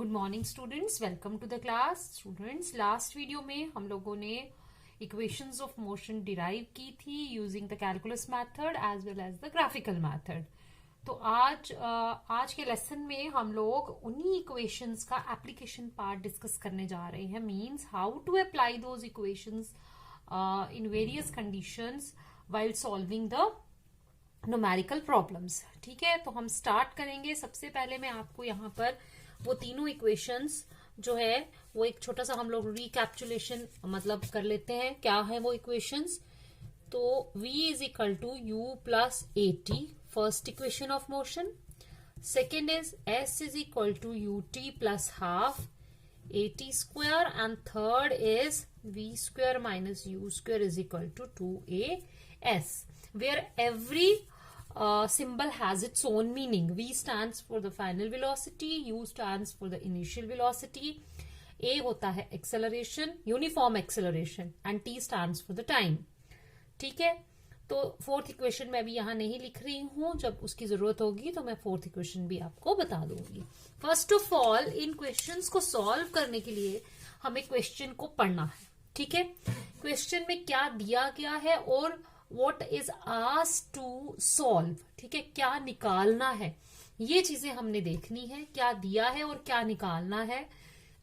Good morning students, welcome to the class. Students, last video में हम लोगों ने इक्वेशंस ऑफ मोशन डिराइव की थी using the calculus method as well as the graphical method. तो आज के लेसन में हम लोग उन्हीं इक्वेशंस का एप्लीकेशन पार्ट डिस्कस करने जा रहे हैं। Means how to apply those equations in various conditions while solving the numerical problems. ठीक है, तो हम स्टार्ट करेंगे। सबसे पहले मैं आपको यहाँ पर वो तीनों इक्वेशंस जो है वो एक छोटा सा हम लोग रिकैप्चुलेशन मतलब कर लेते हैं। क्या है वो इक्वेशंस? तो v is equal to u plus a t, first equation of motion. Second is s is equal to u t plus half a t square, and third is v square minus you square is equal to 2as, where every symbol has its own meaning. V stands for the final velocity, U stands for the initial velocity, A होता है acceleration, uniform acceleration, and T stands for the time. ठीक है, तो fourth equation मैं भी यहाँ नहीं लिख रही हूँ, जब उसकी जरूरत होगी तो मैं फोर्थ इक्वेशन भी आपको बता दूंगी। First of all, in questions को सॉल्व करने के लिए हमें क्वेश्चन को पढ़ना है। ठीक है, क्वेश्चन में क्या दिया गया है और What is asked to solve, ठीक है, क्या निकालना है, ये चीजें हमने देखनी है। क्या दिया है और क्या निकालना है।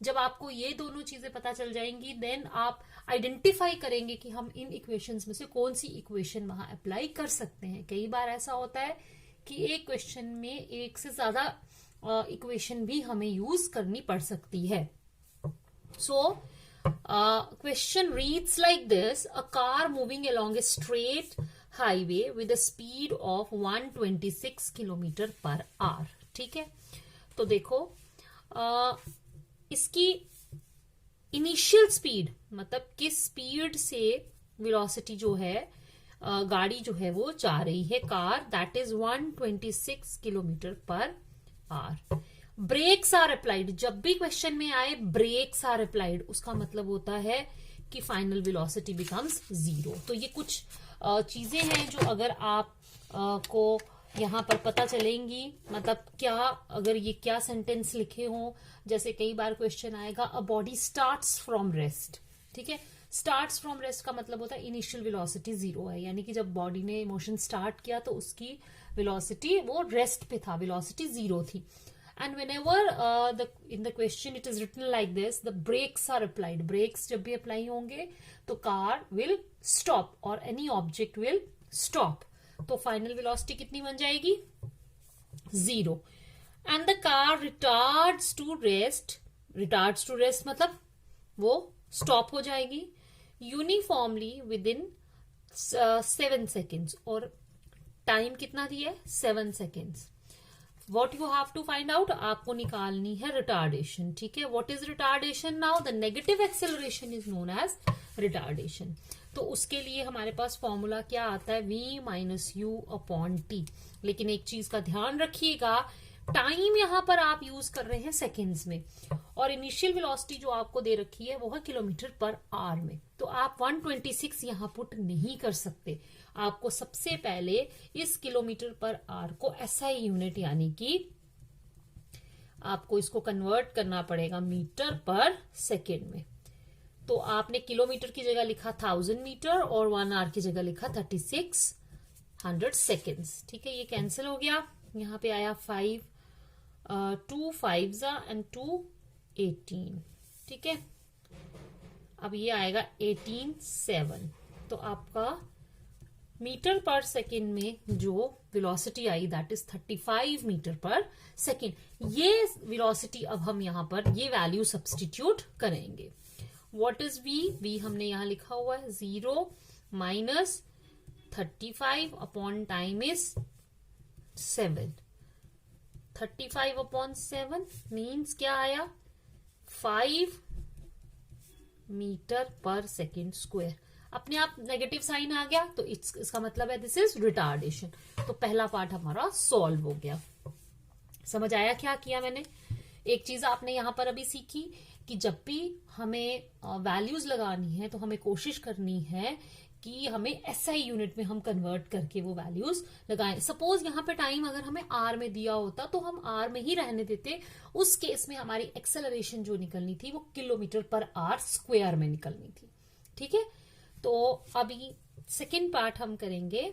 जब आपको ये दोनों चीजें पता चल जाएंगी, देन आप आइडेंटिफाई करेंगे कि हम इन इक्वेशंस में से कौन सी इक्वेशन वहां अप्लाई कर सकते हैं। कई बार ऐसा होता है कि एक क्वेश्चन में एक से ज्यादा इक्वेशन भी हमें यूज करनी पड़ सकती है। Question reads like this: a car moving along a straight highway with a speed of 126 kilometre per our. ठीक है, तो देखो इसकी इनिशियल स्पीड मतलब किस स्पीड से वेलोसिटी जो है गाड़ी जो है वो जा रही है, car, that is 126 kilometre per hour. Brakes are applied, जब भी क्वेश्चन में आए ब्रेक्स आर अप्लाइड, उसका मतलब होता है कि फाइनल वेलोसिटी बिकम्स 0। तो ये कुछ चीजें हैं जो अगर आप को यहाँ पर पता चलेंगी, मतलब क्या अगर ये क्या सेंटेंस लिखे हों। जैसे कई बार क्वेश्चन आएगा a body starts from rest. ठीक है, स्टार्ट्स फ्रॉम रेस्ट का मतलब होता है इनिशियल वेलोसिटी 0 है, यानी कि जब बॉडी ने मोशन स्टार्ट किया तो उसकी वेलोसिटी वो रेस्ट पे था, वेलोसिटी 0 थी। And whenever in the question it is written like this, the brakes are applied. Brakes जब भी apply होंगे तो car will stop or any object will stop. तो final velocity कितनी बन जाएगी? 0. And the car retards to rest. Retards to rest मतलब वो stop हो जाएगी uniformly within 7 seconds, और time कितना दिया है? 7 seconds. What you have to find out, आपको निकालनी है रिटार्डेशन। ठीक है, what is retardation now? The negative acceleration is known as retardation. तो उसके लिए हमारे पास फॉर्मूला क्या आता है? v minus you upon T. लेकिन एक चीज का ध्यान रखिएगा, टाइम यहां पर आप यूज कर रहे हैं सेकेंड्स में, और इनिशियल वेलोसिटी जो आपको दे रखी है वो है किलोमीटर पर आवर में। तो आप 126 यहां पुट नहीं कर सकते। आपको सबसे पहले इस किलोमीटर पर आवर को एसआई यूनिट यानी कि आपको इसको कन्वर्ट करना पड़ेगा मीटर पर सेकेंड में। तो आपने किलोमीटर की जगह लिखा 1000 मीटर और 1 आवर की जगह लिखा 3600 सेकेंड्स। ठीक है, ये कैंसिल हो गया। यहाँ पे आया 5 2 5 एंड 2 18। ठीक है, अब ये आएगा 18 7। तो आपका मीटर पर सेकेंड में जो वेलोसिटी आई that is 35 metre per second. ये वेलोसिटी अब हम यहां पर ये वैल्यू सब्सटीट्यूट करेंगे। What is v? v हमने यहां लिखा हुआ है 0 minus 35 upon time is 7। 35 upon 7 means क्या आया? 5 मीटर पर सेकेंड स्क्वायर। अपने आप नेगेटिव साइन आ गया तो इसका मतलब है दिस इज रिटार्डेशन। तो पहला पार्ट हमारा सॉल्व हो गया। समझ आया क्या किया मैंने? एक चीज आपने यहां पर अभी सीखी कि जब भी हमें वैल्यूज लगानी है तो हमें कोशिश करनी है कि हमें एसआई यूनिट में हम कन्वर्ट करके वो वैल्यूज लगाएं। सपोज यहाँ पे टाइम अगर हमें आर में दिया होता तो हम आर में ही रहने देते, उस केस में हमारी एक्सेलरेशन जो निकलनी थी वो किलोमीटर पर आवर स्क्वायर में निकलनी थी। ठीक है, तो अभी सेकेंड पार्ट हम करेंगे,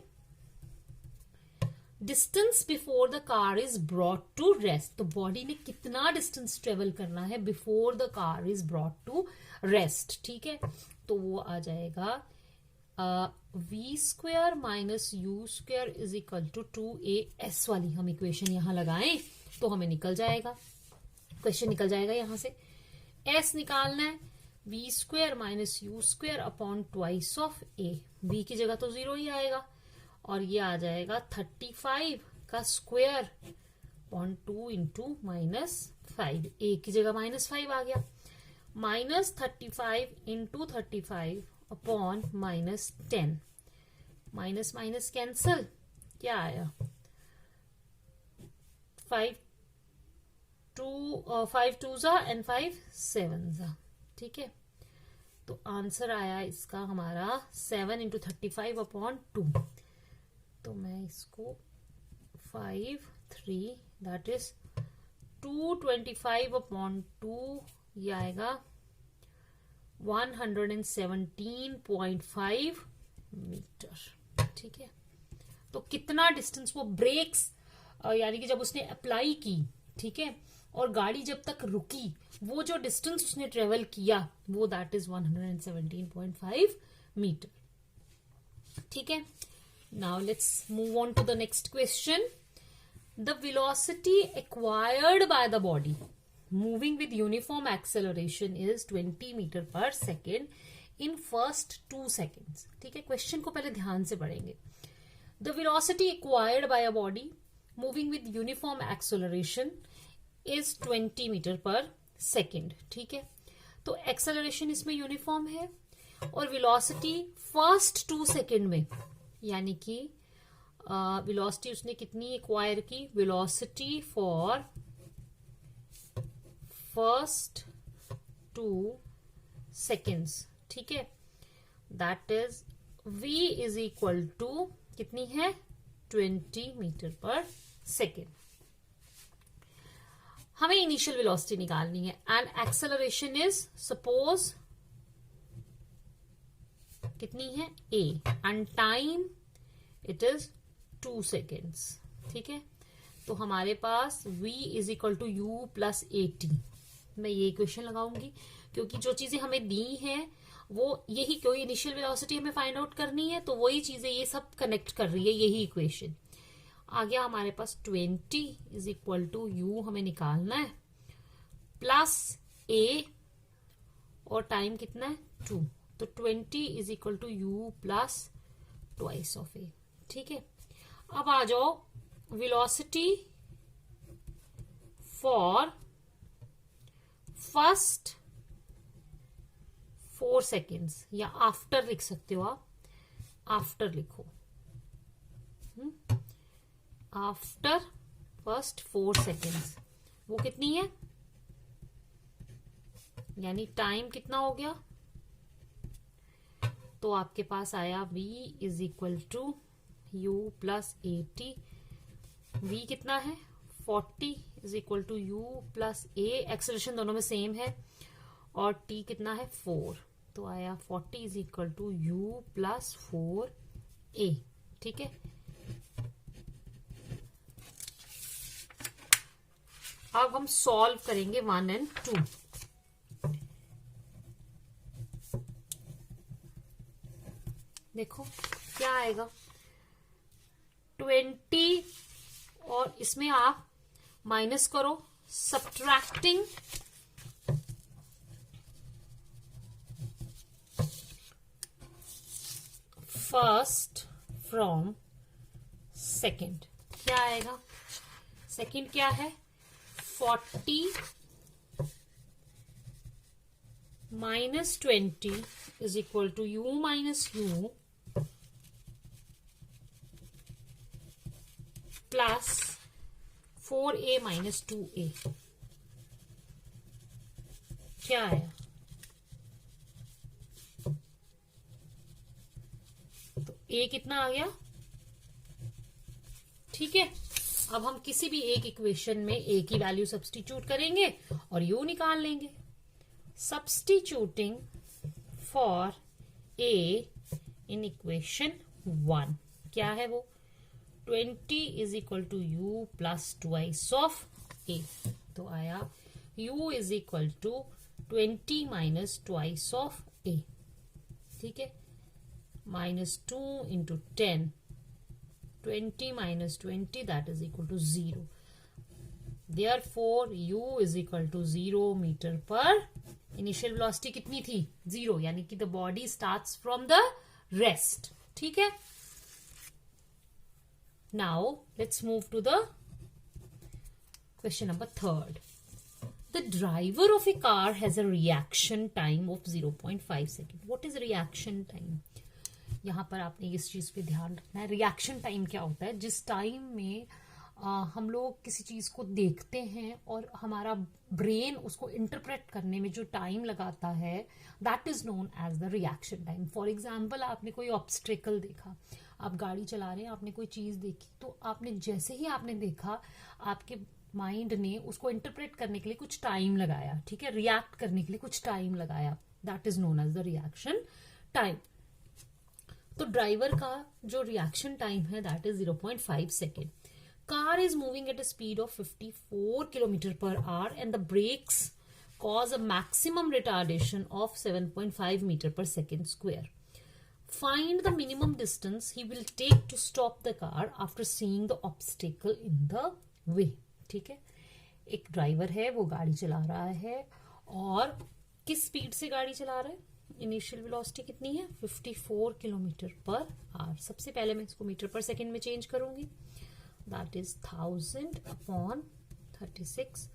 distance before the car is brought to rest. तो बॉडी ने कितना डिस्टेंस ट्रेवल करना है before the car is brought to rest. ठीक है, तो वो आ जाएगा v square minus you square is equal to 2as वाली हम इक्वेशन यहां लगाएं तो हमें निकल जाएगा, क्वेश्चन निकल जाएगा यहां से। s निकालना है, v square minus you square upon twice of a। v की जगह तो 0 ही आएगा, और ये आ जाएगा 35 का स्क्वायर अपॉन 2 इंटू -5। a की जगह -5 आ गया, -35 into 35 upon -10। Minus minus cancel, क्या आया 5 2 जा एंड 5 7 जा। ठीक है, तो आंसर आया इसका हमारा 7 इंटू 35 अपॉन 2। तो मैं इसको 5 3 दैट इज 225 अपॉन 2, ये आएगा 117.5 मीटर। ठीक है, तो कितना डिस्टेंस वो ब्रेक्स यानी कि जब उसने अप्लाई की, ठीक है, और गाड़ी जब तक रुकी, वो जो डिस्टेंस उसने ट्रेवल किया वो दैट इज 117.5 मीटर। ठीक है, now let's move on to the next question. The velocity acquired by the body moving with uniform acceleration is 20 metre per second in first 2 seconds। ठीक है, क्वेश्चन को पहले ध्यान से पढ़ेंगे। The velocity acquired by a body moving with uniform acceleration is 20 metre per second. ठीक है, तो एक्सेलरेशन इसमें यूनिफॉर्म है और वेलोसिटी फर्स्ट 2 सेकेंड में, यानी कि वेलोसिटी उसने कितनी एक्वायर की, वेलोसिटी फॉर फर्स्ट 2 seconds। ठीक है, that is v is equal to कितनी है 20 मीटर पर सेकेंड। हमें इनिशियल वेलोसिटी निकालनी है एंड एक्सेलरेशन इज सपोज कितनी है a and time it is 2 seconds। ठीक है, तो हमारे पास v is equal to you plus at। मैं ये इक्वेशन लगाऊंगी क्योंकि जो चीजें हमें दी हैं वो यही, कोई इनिशियल वेलोसिटी हमें फाइंड आउट करनी है तो वही चीजें ये सब कनेक्ट कर रही है, यही इक्वेशन आ गया हमारे पास। 20 इज इक्वल टू यू हमें निकालना है प्लस a और टाइम कितना है 2, तो 20 is equal to you plus twice of a। ठीक है, अब आ जाओ वेलोसिटी फॉर फर्स्ट 4 seconds, या आफ्टर लिख सकते हो आप, आफ्टर लिखो, आफ्टर फर्स्ट 4 seconds वो कितनी है, यानी टाइम कितना हो गया, तो आपके पास आया v is equal to you plus at। v कितना है 40 is equal to you plus a, acceleration दोनों में सेम है, और t कितना है 4, तो आया 40 is equal to you plus 4a। ठीक है, अब हम सॉल्व करेंगे 1 और 2। देखो क्या आएगा 20 और इसमें आप माइनस करो, सब्ट्रैक्टिंग फर्स्ट फ्रॉम सेकेंड, क्या आएगा, सेकेंड क्या है 40 minus 20 is equal to u minus u plus 4a minus 2a। क्या आया ए कितना आ गया, ठीक है। अब हम किसी भी एक इक्वेशन में ए की वैल्यू सब्स्टिट्यूट करेंगे और यू निकाल लेंगे। Substituting for A in equation 1, क्या है वो, 20 is equal to you plus twice of A. तो आया u is equal to 20 minus twice of A, ठीक है, -2 into 10, 20 minus 20 that is equal to 0. Therefore u is equal to 0 meter per, initial velocity कितनी थी, 0, यानी कि the body starts from the rest, ठीक है। Now let's move to the question number 3rd. The driver of a car has a reaction time of 0.5 second. What is reaction time? यहाँ पर आपने इस चीज पे ध्यान रखना है। रिएक्शन टाइम क्या होता है, जिस टाइम में हम लोग किसी चीज को देखते हैं और हमारा ब्रेन उसको इंटरप्रेट करने में जो टाइम लगाता है, that is known as the reaction time. For example, आपने कोई ऑब्स्ट्रिकल देखा, आप गाड़ी चला रहे हैं, आपने कोई चीज देखी, तो आपने जैसे ही आपने देखा, आपके माइंड ने उसको इंटरप्रेट करने के लिए कुछ टाइम लगाया, ठीक है, रिएक्ट करने के लिए कुछ टाइम लगाया, that is known as the reaction time. तो ड्राइवर का जो रिएक्शन टाइम है that is 0.5 second. Car is moving at a speed of 54 kilometre per hour and the brakes cause a maximum retardation of 7.5 metre per second square. Find the minimum distance he will take to stop the car after seeing the obstacle in the way, ठीक है। एक driver है, वो गाड़ी चला रहा है और किस स्पीड से गाड़ी चला रहा है, इनिशियल वेलोसिटी कितनी है, 54 किलोमीटर पर आवर। सबसे पहले मैं इसको मीटर पर सेकेंड में चेंज करूंगी, that is 1000 upon 3600,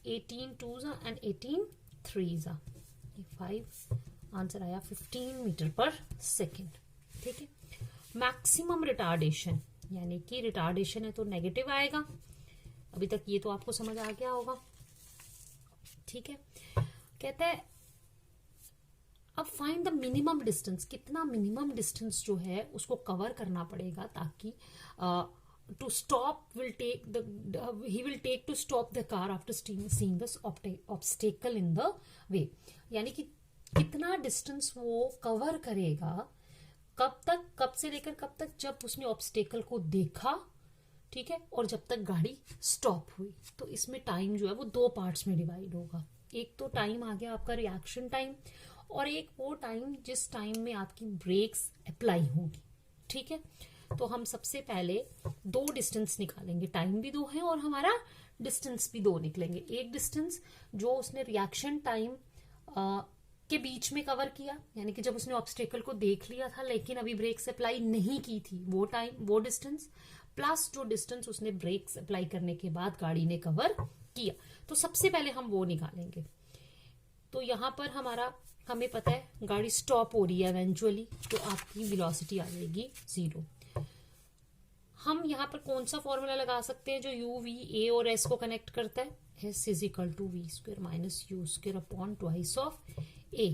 18 2s and 18 3s, 5, answer आया 15 मीटर पर सेकेंड, ठीक है। मैक्सिमम रिटार्डेशन, यानी कि रिटार्डेशन है तो नेगेटिव आएगा। अभी तक ये तो आपको समझ आ गया होगा, ठीक है। कहता है अब फाइंड द मिनिमम डिस्टेंस, कितना मिनिमम डिस्टेंस जो है उसको कवर करना पड़ेगा ताकि to stop will take the he will take to stop the car after seeing the obstacle in the way, यानी कि कितना डिस्टेंस वो कवर करेगा, कब तक, कब से लेकर कब तक, जब उसने ऑब्स्टेकल को देखा, ठीक है, और जब तक गाड़ी स्टॉप हुई। तो इसमें टाइम जो है वो 2 पार्ट्स में डिवाइड होगा। एक तो टाइम आ गया आपका रिएक्शन टाइम, और एक वो टाइम जिस टाइम में आपकी ब्रेक्स अप्लाई होगी, ठीक है। तो हम सबसे पहले 2 डिस्टेंस निकालेंगे, टाइम भी 2 है और हमारा डिस्टेंस भी 2 निकलेंगे। एक डिस्टेंस जो उसने रिएक्शन टाइम के बीच में कवर किया, यानी कि जब उसने ऑब्स्टेकल को देख लिया था लेकिन अभी ब्रेक्स अप्लाई नहीं की थी, वो टाइम, वो डिस्टेंस, प्लस जो डिस्टेंस उसने ब्रेक्स अप्लाई करने के बाद गाड़ी ने कवर किया। तो सबसे पहले हम वो निकालेंगे। तो यहां पर हमें पता है गाड़ी स्टॉप हो रही है इवेंचुअली, तो आपकी वेलोसिटी आ जाएगी 0। हम यहाँ पर कौन सा फॉर्मूला लगा सकते हैं जो यू, वी, ए और एस को कनेक्ट करता है, S is equal to V square minus you square upon twice of A.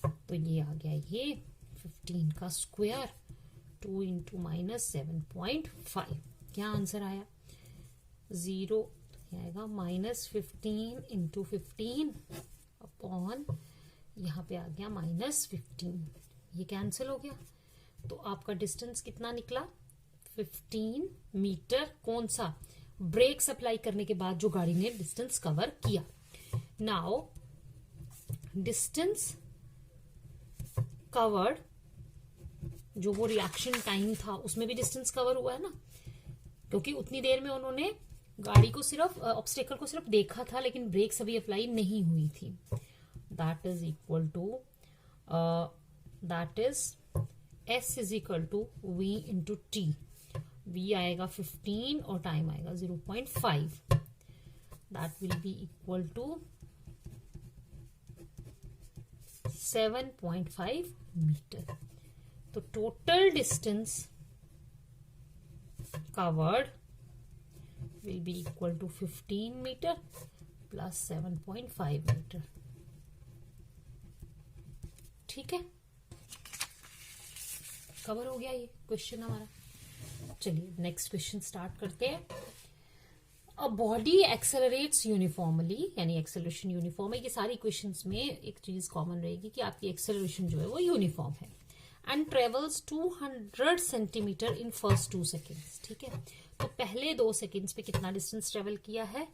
तो ये आ गया, ये 15 का स्क्वायर, 2 इंटू माइनस 7.5, क्या आंसर आया, 0 आएगा, -15 इंटू 15 अपॉन, यहाँ पे आ गया -15, ये कैंसिल हो गया। तो आपका डिस्टेंस कितना निकला, 15 मीटर, कौन सा, ब्रेक्स अप्लाई करने के बाद जो गाड़ी ने डिस्टेंस कवर किया। नाउ डिस्टेंस कवर्ड, जो वो रिएक्शन टाइम था उसमें भी डिस्टेंस कवर हुआ है ना, क्योंकि उतनी देर में उन्होंने गाड़ी को सिर्फ ऑब्स्टेकल को सिर्फ देखा था लेकिन ब्रेक्स अभी अप्लाई नहीं हुई थी। That is equal to that is S is equal to V into T. V आएगा 15 और टाइम आएगा 0.5, that will be equal to 7.5 metre. तो total distance covered will be equal to 15 meter plus 7.5 meter, ठीक है। Cover हो गया ये question हमारा। चलिए नेक्स्ट क्वेश्चन स्टार्ट करते हैं। अ बॉडी एक्सेलरेट्स यूनिफॉर्मली, यानी एक्सेलरेशन यूनिफॉर्म है। ये सारी इक्वेशंस में एक चीज कॉमन रहेगी कि आपकी एक्सेलरेशन जो है वो यूनिफॉर्म है। And travels 200 centimetre in first 2 seconds. ठीक है, तो पहले 2 सेकेंड्स पे कितना डिस्टेंस ट्रेवल किया है?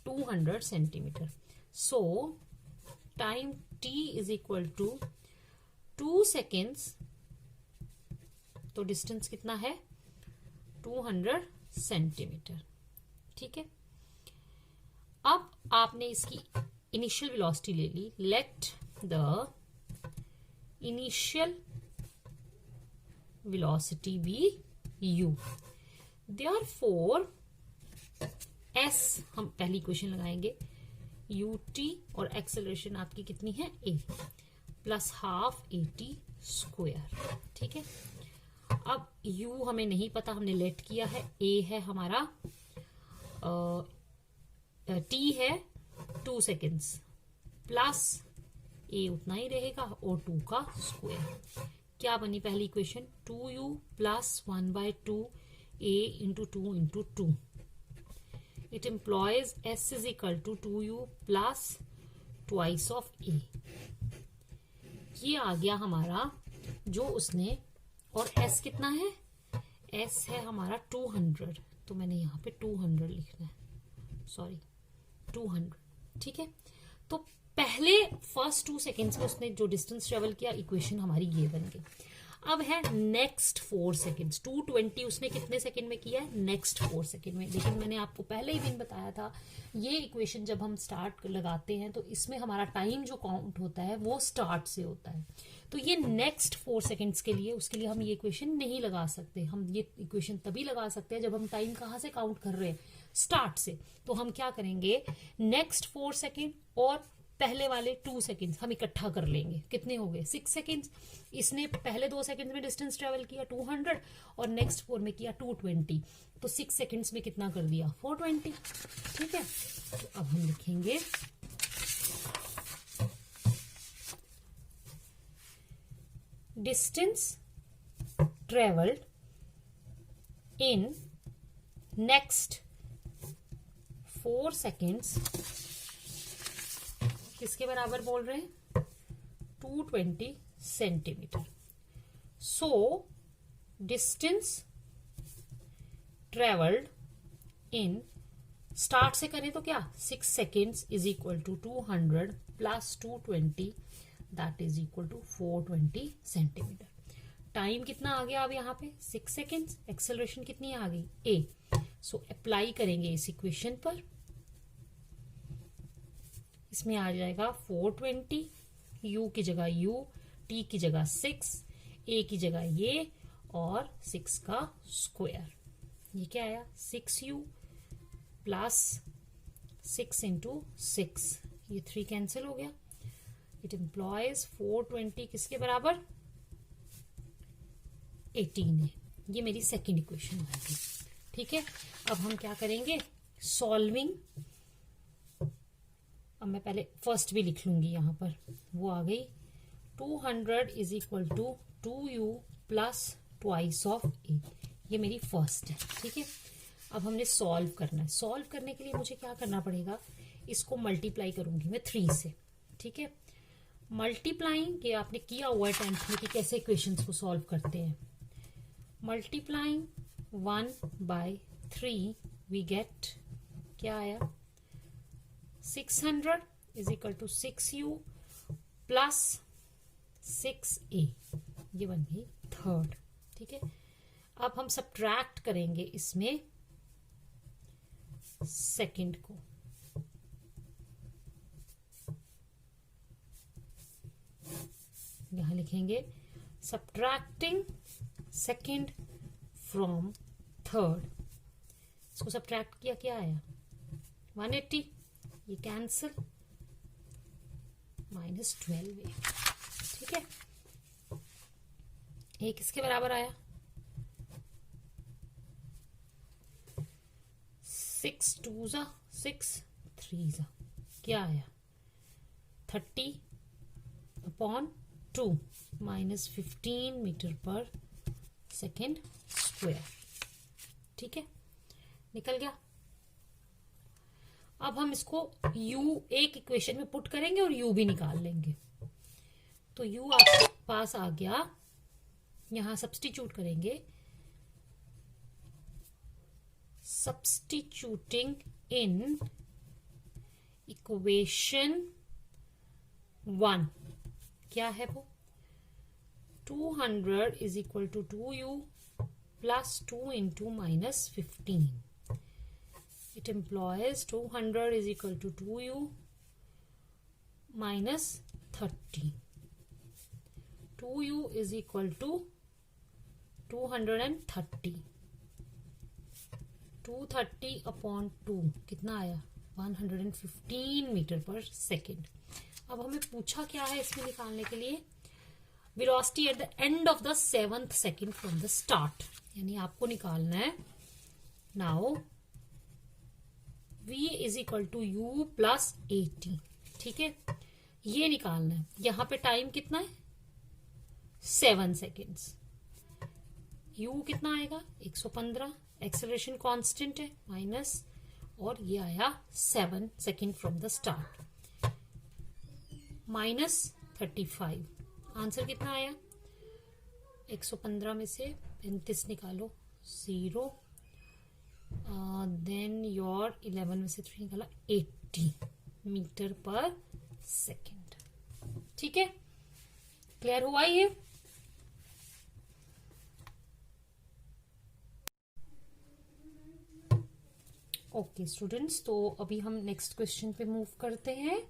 200 centimetre. So time t is equal to 2 seconds, तो डिस्टेंस कितना है? 200 सेंटीमीटर। ठीक है, अब आपने इसकी इनिशियल वेलोसिटी ले ली। Let the initial velocity be u। Therefore s, हम पहली इक्वेशन लगाएंगे, ut और एक्सेलरेशन आपकी कितनी है? a plus half at square. ठीक है, अब u हमें नहीं पता, हमने लेट किया है। a है हमारा, t है 2 सेकेंड्स, प्लस a उतना ही रहेगा और 2 का स्क्वायर। क्या बनी पहली equation? 2u plus 1/2 a into 2 into 2। It employs s is equal to 2u plus twice of a। ये आ गया हमारा जो उसने, और s कितना है? s है हमारा 200, तो मैंने यहाँ पे 200 लिखना है, सॉरी 200। ठीक है, तो पहले फर्स्ट 2 सेकेंड्स में उसने जो डिस्टेंस ट्रेवल किया, इक्वेशन हमारी ये बन गई। अब है नेक्स्ट 4 सेकेंड्स। 220 उसने कितने सेकेंड में किया है? नेक्स्ट 4 सेकेंड में। लेकिन मैंने आपको पहले ही दिन बताया था, ये इक्वेशन जब हम स्टार्ट लगाते हैं तो इसमें हमारा टाइम जो काउंट होता है वो स्टार्ट से होता है। तो ये नेक्स्ट 4 सेकेंड्स के लिए, उसके लिए हम ये इक्वेशन नहीं लगा सकते। हम ये इक्वेशन तभी लगा सकते हैं जब हम टाइम कहाँ से काउंट कर रहे हैं? स्टार्ट से। तो हम क्या करेंगे, नेक्स्ट 4 सेकेंड और पहले वाले 2 सेकेंड्स हम इकट्ठा कर लेंगे। कितने हो गए? 6 सेकेंड्स। इसने पहले 2 सेकेंड्स में डिस्टेंस ट्रेवल किया 200 और नेक्स्ट 4 में किया 220, तो 6 सेकेंड्स में कितना कर दिया? 420। ठीक है, तो अब हम लिखेंगे distance travelled in next 4 seconds किसके बराबर बोल रहे हैं? 220 centimetre. So distance travelled in, start से करें तो क्या? 6 seconds is equal to 200 plus 220, that is equal to 420 centimetre. Time कितना आ गया अब यहाँ पे? 6 सेकेंड्स। एक्सेलरेशन कितनी आ गई? a। सो अप्लाई करेंगे इस इक्वेशन पर, इसमें आ जाएगा 420, u की जगह u, t की जगह 6, a की जगह ये और 6 का स्क्वायर। ये क्या आया? 6u प्लस 6 इंटू 6, ये 3 कैंसिल हो गया। इट एम्प्लॉयज 420 किसके बराबर? 18 है। ये मेरी सेकेंड इक्वेशन बन गई। ठीक है, अब हम क्या करेंगे? सॉल्विंग। अब मैं पहले फर्स्ट भी लिख लूंगी यहाँ पर, वो आ गई 200 is equal to 2u plus twice of a। ये मेरी फर्स्ट है। ठीक है, अब हमने सॉल्व करना है। सॉल्व करने के लिए मुझे क्या करना पड़ेगा? इसको मल्टीप्लाई करूंगी मैं 3 से। ठीक है, मल्टीप्लाइंग, ये आपने किया हुआ है 10th में कि कैसे इक्वेशंस को सॉल्व करते हैं। मल्टीप्लाइंग 1/3 वी गेट, क्या आया? 600 is equal to 6u plus 6a। ये बन गई थर्ड। ठीक है, अब हम सब्ट्रैक्ट करेंगे इसमें सेकंड को। यहां लिखेंगे सब्ट्रैक्टिंग सेकंड फ्रॉम थर्ड। इसको सब्ट्रैक्ट किया, क्या आया? 180, ये कैंसिल, -12a। ठीक है, ये किसके बराबर आया? 6 2 जा 6 3 जा, क्या आया? 30/2 -15 मीटर पर सेकेंड स्क्वायर। ठीक है, निकल गया। अब हम इसको u एक इक्वेशन में पुट करेंगे और u भी निकाल लेंगे। तो u आपके पास आ गया, यहां सब्स्टिट्यूट करेंगे। सब्स्टिट्यूटिंग इन इक्वेशन 1, क्या है वो, 200 is equal to 2u plus 2 into minus 15। It employs 200 is equal to 2u minus 30. 2u is equal to 230. 230 upon 2 कितना आया, 115 मीटर पर सेकेंड। अब हमें पूछा क्या है इसमें निकालने के लिए, velocity at the end of the 7th second from the start, यानी आपको निकालना है now v is equal to u plus 80। ठीक है, ये निकालना है। यहां पे टाइम कितना है, 7 सेकेंड्स। u कितना आएगा, 115। एक्सेलरेशन कांस्टेंट है माइनस, और ये आया 7 second from the start, minus 35। Answer कितना आया, 115 में से 35 निकालो, 0। देन योर 11 में से 3 निकाला, 80 मीटर पर सेकेंड। ठीक है, क्लियर हुआ ये। ओके स्टूडेंट्स, तो अभी हम नेक्स्ट क्वेश्चन पे मूव करते हैं।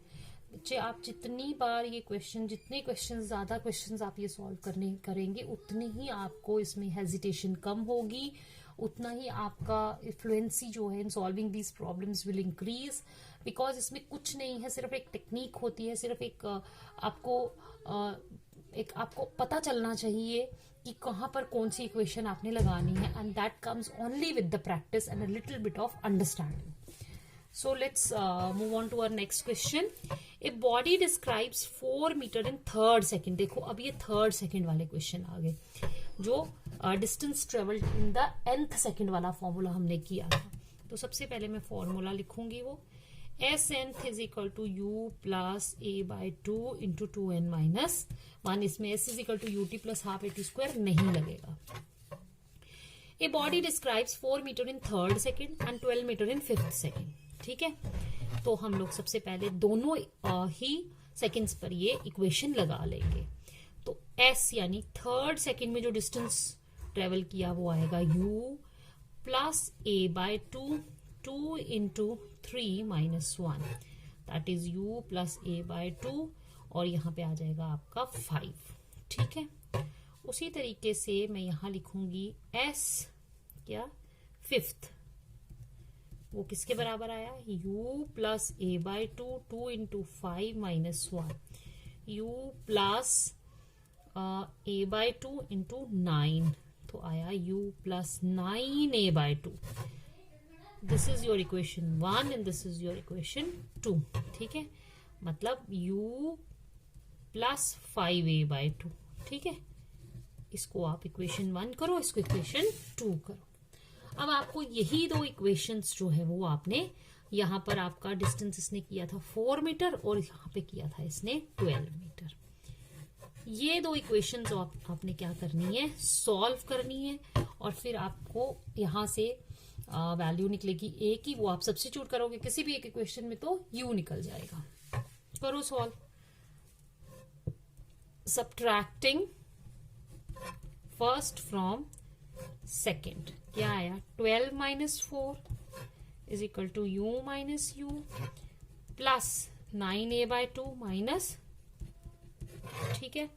बच्चे, आप जितनी बार ये क्वेश्चन, जितने क्वेश्चन, ज्यादा क्वेश्चंस आप ये सॉल्व करेंगे, उतनी ही आपको इसमें हेजिटेशन कम होगी, उतना ही आपका फ्लुएंसी जो है in solving these problems will increase. Because इसमें कुछ नहीं है, सिर्फ एक टेक्निक होती है, सिर्फ एक आपको पता चलना चाहिए कि कहाँ पर कौन सी इक्वेशन आपने लगानी है, and that comes only with the practice and a little bit of understanding. So let's move on to our next question. A body describes 4 meter in 3rd second. देखो अब ये 3rd second वाले question आ गए, जो distance travel in the nth second वाला formula हमने किया था। तो सबसे पहले मैं फॉर्मूला लिखूंगी, वो s nth is equal to you plus a by 2 into 2n minus 1। इसमें s is equal to u t plus half a t square नहीं लगेगा। A body describes 4 metre in 3rd second and 12 metre in 5th second. ठीक है, तो हम लोग सबसे पहले दोनों ही सेकेंड्स पर ये इक्वेशन लगा लेंगे। तो s यानी 3rd सेकेंड में जो डिस्टेंस ट्रेवल किया वो आएगा u plus a by 2 into 3 minus 1, that is u plus a by 2, और यहाँ पे आ जाएगा आपका 5। ठीक है, उसी तरीके से मैं यहाँ लिखूंगी s क्या 5th, वो किसके बराबर आया, u plus a by 2 into 5 minus 1, u plus a by 2 into 9, तो आया u plus 9a by 2। This is your equation 1 and this is your equation 2। ठीक है, मतलब u प्लस 5a बाय 2। ठीक है, इसको आप इक्वेशन 1 करो, इसको इक्वेशन 2 करो। अब आपको यही दो इक्वेशंस जो है वो आपने, यहां पर आपका डिस्टेंस इसने किया था 4 मीटर और यहाँ पे किया था इसने 12 मीटर। ये दो इक्वेशंस आपने क्या करनी है, सॉल्व करनी है, और फिर आपको यहां से वैल्यू निकलेगी a की, वो आप सब्स्टिट्यूट करोगे किसी भी एक इक्वेशन में तो u निकल जाएगा। करो solve. Subtracting first from second, क्या आया, 12 minus 4 is equal to u minus u plus 9a by 2 minus, ठीक है,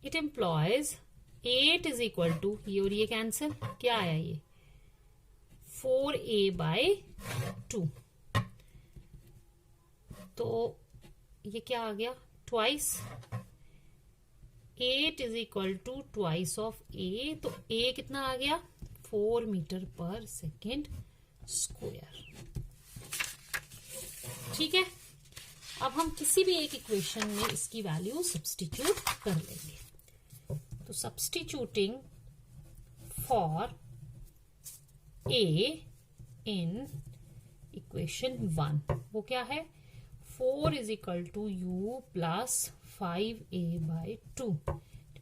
it employs 8 is equal to, ये और ये कैंसिल, क्या आया ये 4a बाय 2, तो ये क्या आ गया twice, 8 is equal to twice of a, तो a कितना आ गया 4 मीटर पर सेकेंड स्क्वायर। ठीक है, अब हम किसी भी एक इक्वेशन में इसकी वैल्यू सब्स्टिट्यूट कर लेंगे। तो substituting for A in equation 1, वो क्या है, 4 is equal to you plus 5a/2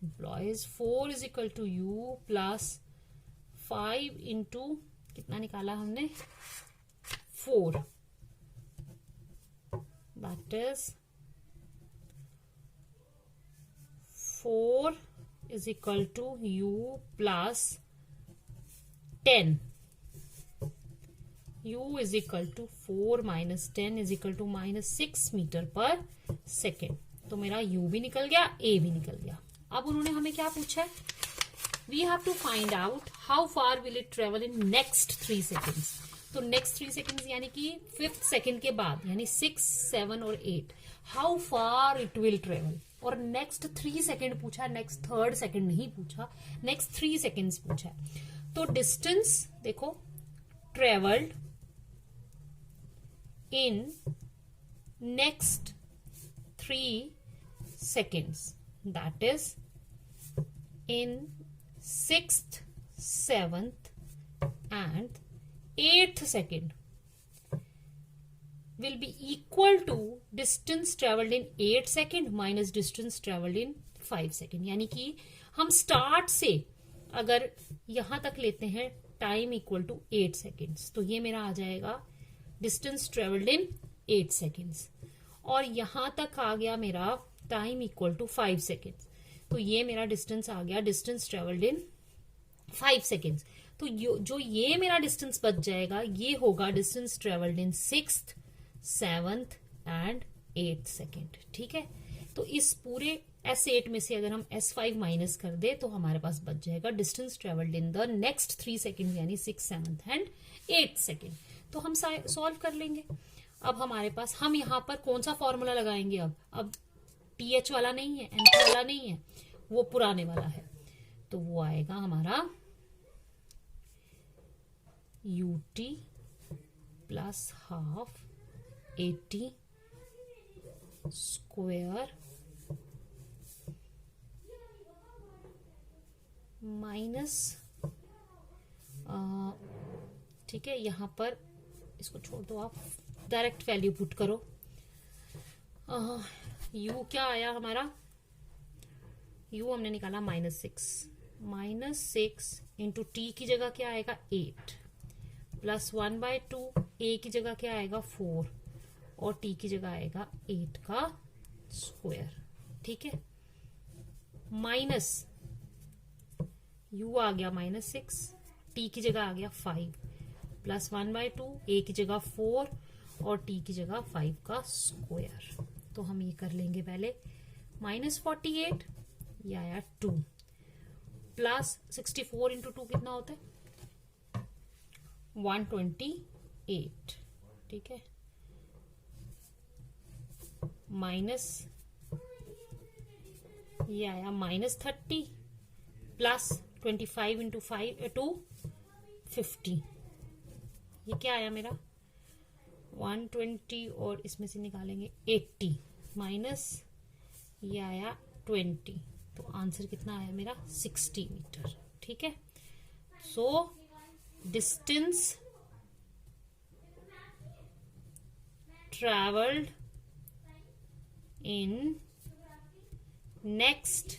employs 4 is equal to you plus 5 into कितना निकाला हमने 4, that is 4 is equal to u plus 10. u is equal to 4 minus 10 is equal to minus 6 metre per second. तो मेरा u भी निकल गया, a भी निकल गया. अब उन्होंने हमें क्या पूछा है, we have to find out how far will it travel in next 3 seconds. तो next 3 seconds यानी कि 5th सेकेंड के बाद, यानी 6, 7 और 8, how far it will travel. और नेक्स्ट 3 सेकेंड पूछा, नेक्स्ट 3rd सेकेंड नहीं पूछा, नेक्स्ट 3 सेकेंड्स पूछा. तो डिस्टेंस देखो, travelled in next 3 seconds, that is in 6th, 7th and 8th second will be equal to distance traveled in 8 second minus distance traveled in 5 second. यानी कि हम start से अगर यहां तक लेते हैं टाइम इक्वल टू 8 सेकेंड्स, तो ये मेरा आ जाएगा डिस्टेंस ट्रेवल्ड इन 8 सेकेंड्स. और यहां तक आ गया मेरा टाइम इक्वल टू 5 सेकेंड्स, तो ये मेरा डिस्टेंस आ गया डिस्टेंस ट्रेवल्ड इन 5 सेकेंड्स. तो जो ये मेरा डिस्टेंस बच जाएगा, ये होगा distance travelled in 6th, 7th and 8th second. ठीक है, तो इस पूरे S8 में से अगर हम S5 माइनस कर दे तो हमारे पास बच जाएगा distance travelled in the next 3 second, यानी 6, 7th एंड 8th सेकेंड. तो हम सॉल्व कर लेंगे. अब हमारे पास, हम यहां पर कौन सा फॉर्मूला लगाएंगे, अब TH वाला नहीं है, MP वाला नहीं है, वो पुराने वाला है. तो वो आएगा हमारा UT plus half 80 square minus, ठीक है, यहां पर इसको छोड़ दो, आप डायरेक्ट वैल्यू पुट करो. u क्या आया हमारा, u हमने निकाला -6 इंटू टी की जगह क्या आएगा 8 प्लस 1/2, a की जगह क्या आएगा 4 और t की जगह आएगा 8 का स्क्वायर. ठीक है, माइनस u आ गया -6, t की जगह आ गया 5 प्लस 1/2, a की जगह 4 और t की जगह 5 का स्क्वायर. तो हम ये कर लेंगे पहले, -48 ये आया 2 प्लस 64 इंटू 2 कितना होता है 128. ठीक है, माइनस ये आया -30 प्लस 25 इंटू 50. ये क्या आया मेरा 120 और इसमें से निकालेंगे 80 माइनस ये आया 20. तो आंसर कितना आया मेरा 60 मीटर. ठीक है, so distance travelled in next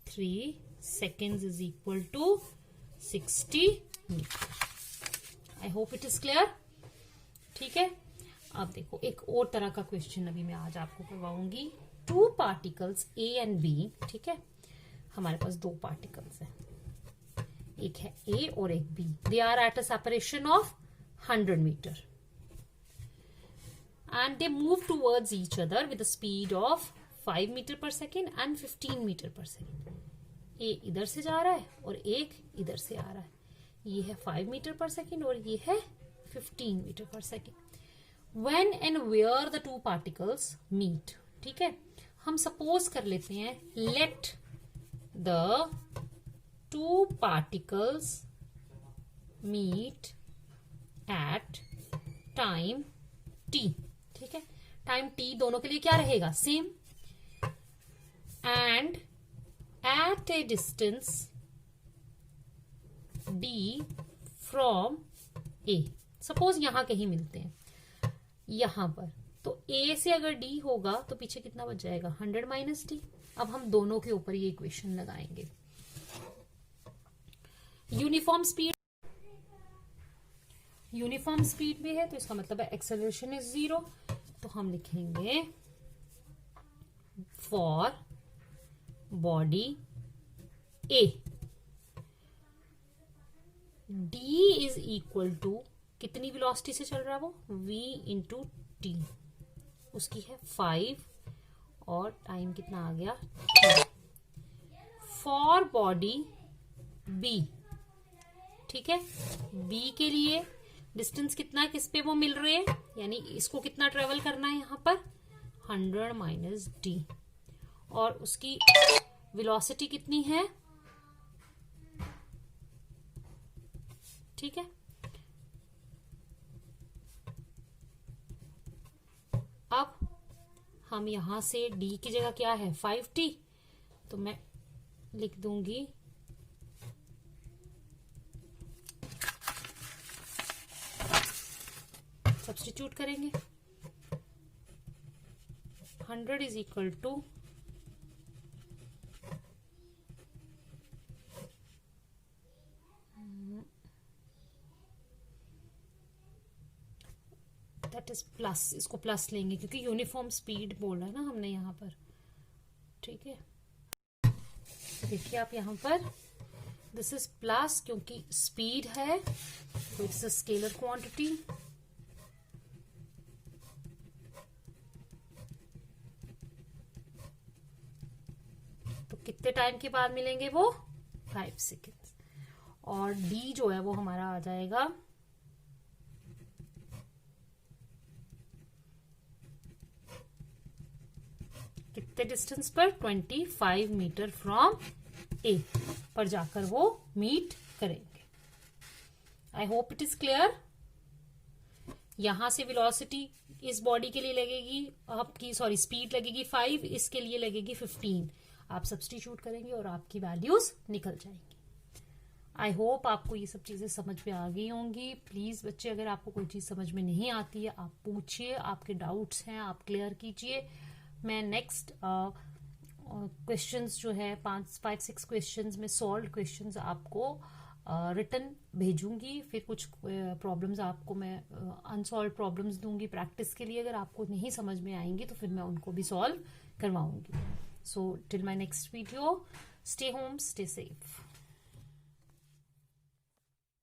3 seconds is equal to 60 metre. I hope it is clear. ठीक है, अब देखो एक और तरह का क्वेश्चन अभी मैं आज आपको करवाऊंगी. 2 पार्टिकल्स A एंड B. ठीक है, हमारे पास 2 पार्टिकल्स हैं, एक है A और एक B. They are at a separation of 100 metre and they move towards each other with a speed of 5 metre per second and 15 metre per second. ए इधर से जा रहा है और एक इधर से आ रहा है. ये है 5 मीटर पर सेकेंड और ये है 15 metre per second. When and where the 2 particles meet. ठीक है, हम सपोज कर लेते हैं, let the 2 particles meet at time t. ठीक है, टाइम t दोनों के लिए क्या रहेगा same. And at a distance d from a। Suppose यहां कहीं मिलते हैं यहां पर, तो a से अगर d होगा तो पीछे कितना बच जाएगा 100 माइनस d। अब हम दोनों के ऊपर ये इक्वेशन लगाएंगे। यूनिफॉर्म स्पीड में है तो इसका मतलब है एक्सेलरेशन इज 0। तो हम लिखेंगे for body a d is equal to कितनी वेलोसिटी से चल रहा है वो v इंटू टी, उसकी है 5 और टाइम कितना आ गया 2। फॉर बॉडी b, ठीक है, b के लिए डिस्टेंस कितना किस पे वो मिल रहे हैं, यानी इसको कितना ट्रेवल करना है यहां पर 100 माइनस डी, और उसकी वेलोसिटी कितनी है, ठीक है। अब हम यहां से d की जगह क्या है 5t, तो मैं लिख दूंगी सब्स्टिट्यूट करेंगे 100 is equal to that is plus, इसको प्लस लेंगे क्योंकि यूनिफॉर्म स्पीड बोल रहा है ना हमने यहाँ पर, ठीक है। देखिए आप यहाँ पर दिस इज प्लस क्योंकि स्पीड है तो इट्स अ स्केलर क्वांटिटी, तो कितने टाइम के बाद मिलेंगे वो 5 सेकेंड्स, और d जो है वो हमारा आ जाएगा कितने डिस्टेंस पर 25 मीटर फ्रॉम ए पर जाकर वो मीट करेंगे। आई होप इट इज क्लियर। यहां से वेलोसिटी इस बॉडी के लिए लगेगी आपकी, सॉरी स्पीड लगेगी 5, इसके लिए लगेगी 15। आप सब्स्टिट्यूट करेंगे और आपकी वैल्यूज निकल जाएंगी। आई होप आपको ये सब चीजें समझ में आ गई होंगी। प्लीज बच्चे, अगर आपको कोई चीज समझ में नहीं आती है आप पूछिए, आपके डाउट्स हैं आप क्लियर कीजिए। मैं नेक्स्ट क्वेश्चंस जो है 5-6 क्वेश्चंस में सॉल्व क्वेश्चंस आपको रिटन भेजूंगी, फिर कुछ प्रॉब्लम्स आपको मैं अनसॉल्व प्रॉब्लम्स दूंगी प्रैक्टिस के लिए। अगर आपको नहीं समझ में आएंगी तो फिर मैं उनको भी सॉल्व करवाऊंगी। So till my next video, stay home, stay safe.